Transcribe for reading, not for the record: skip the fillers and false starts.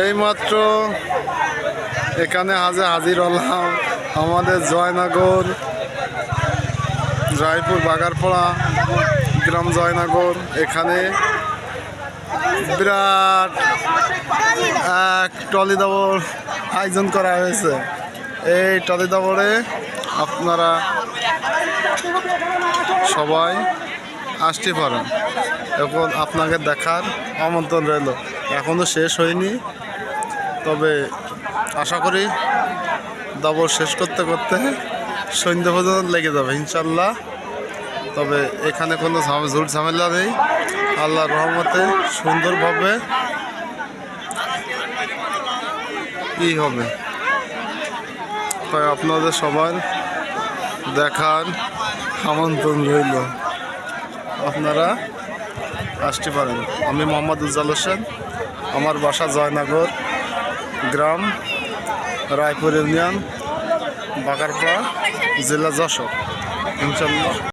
এইমাত্র এখানে হাজির হলাম আমাদের জয়নগর রায়পুর বাগারপাড়া গ্রাম জয়নগর। এখানে বিরাট এক টলি দাবর আয়োজন করা হয়েছে। এই টলি দাবরে আপনারা সবাই আসতে পারেন। এখন আপনাকে দেখার আমন্ত্রণ রইল। এখনও শেষ হয়নি, তবে আশা করি দাবর শেষ করতে করতে সন্ধ্যা পর্যন্ত লেগে যাবে ইনশাল্লাহ। তবে এখানে কোনো ঝুট ঝামেলা নেই, আল্লাহর রহমতে সুন্দরভাবে হবে। তাই আপনাদের সবার দেখার আমন্ত্রণ রইল, আপনারা আসতে পারেন। আমি মোহাম্মদ উজ্জ্বল হোসেন, আমার বাসা জয়নগর গ্রাম, রায়পুর ইউনিয়ন, বাগারপাড়া, জেলা যশোর। ইনশাল্লাহ।